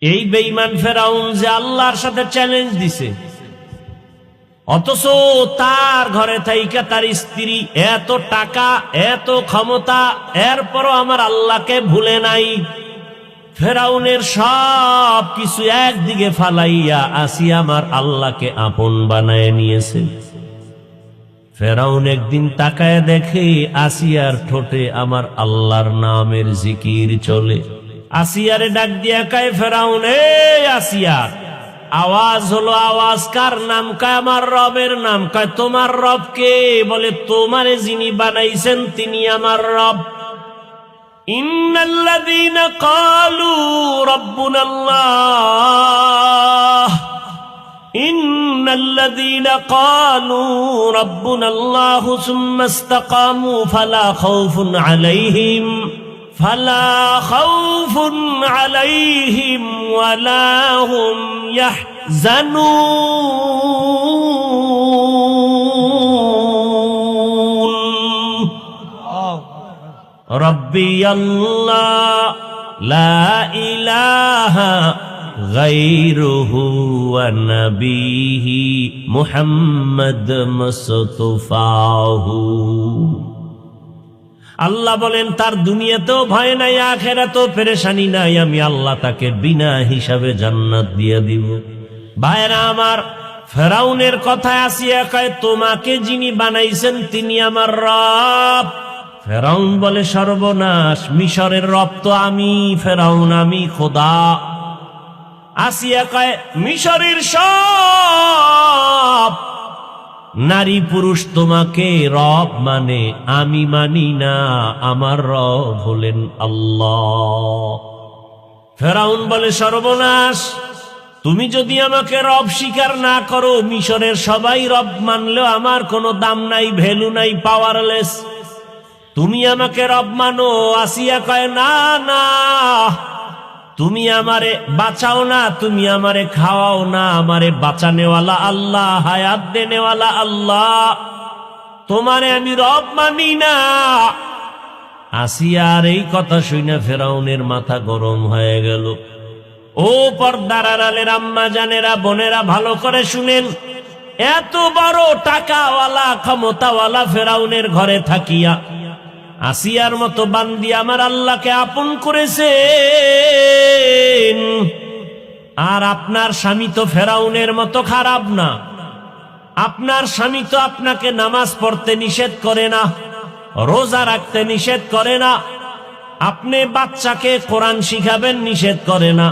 এই বেঈমান ফেরাউন যে আল্লাহর সাথে চ্যালেঞ্জ দিছে, অথচ তার ঘরে থাইকা তার স্ত্রী, এত টাকা, এত ক্ষমতা, এরপরও আমার আল্লাহকে ভুলে নাই। ফেরাউনের সব কিছু একদিকে ফালাইয়া আসিয়া আমার আল্লাহকে আপন বানায় নিয়েছে। ফেরাউন একদিন তাকায় দেখে আসিয়ার ঠোঁটে আমার আল্লাহর নামের জিকির চলে। আসিয়ারে ডাক দিয়া কয়, ফেরাউন এই আসিয়া, আওয়াজ হলো, আওয়াজ কার নাম? কয় আমার রবের নাম। কয় তোমার রব কে? বলে তোমারে যিনি বানাইছেন তিনি আমার রব। ইন্নাল্লাযীনা ক্বালু রাব্বুনাল্লাহ, ইন্নাল্লাযীনা ক্বালু রাব্বুনাল্লাহু সুম্মা ইসতাকামু ফালা খাউফুন আলাইহিম ওয়ালা হুম ইয়াহজানুন। রব্বি আল্লাহ লা ইলাহা গায়রুহু ওয়া নবিহি মুহাম্মদ মুস্তাফাহু। আল্লাহ বলেন তার দুনিয়াতেও ভয় নাই, আখিরাতেও পেরেশানি নাই, আমি আল্লাহ তাকে বিনা হিসাবে জান্নাত দিয়ে দিব। ভাইরা আমার, ফেরাউনের কথায় আসিয়া কয় তোমাকে যিনি বানাইছেন তিনি আমার রব। ফেরাউন বলে সর্বনাশ, মিশরের রব তো আমি, ফেরাউন আমি খোদা। আসিয়া কয় মিশরের সব নারী পুরুষ তোমাকে রব মানে, আমি মানি না, আমার রব হলেন আল্লাহ। ফেরাউন বলে সর্বনাশ, তুমি যদি আমাকে রব স্বীকার না করো, মিশরের সবাই রব মানলেও আমার কোনো দাম নাই, ভ্যালু নাই, পাওয়ারলেস। তুমি আমাকে রব মানো। আসিয়া কয় না না, তুমি আমারে বাঁচাও না, তুমি আমারে খাওয়াও না, আমারে বাঁচানেওয়ালা আল্লাহ, হায়াত দেনেওয়ালা আল্লাহ, তোমারে আমি রব মানি না। আসিয়ার এই কথা শুনে ফেরাউনের মাথা গরম হয়ে গেল। ও পর্দার আড়ালের আম্মা জানেরা, বোনেরা, ভালো করে শুনেন, এত বড় টাকাওয়ালা ক্ষমতাওয়ালা ফেরাউনের ঘরে থাকিয়া আসিয়ার মতো বান্দি আমার আল্লাহকে আপন করেছেন। আর আপনার স্বামী তো ফেরাউনের মতো খারাপ না। আপনার স্বামী তো আপনাকে নামাজ পড়তে নিষেধ করে না, রোজা রাখতে নিষেধ করে না, আপনি বাচ্চাকে কোরআন শিখাবেন নিষেধ করে না।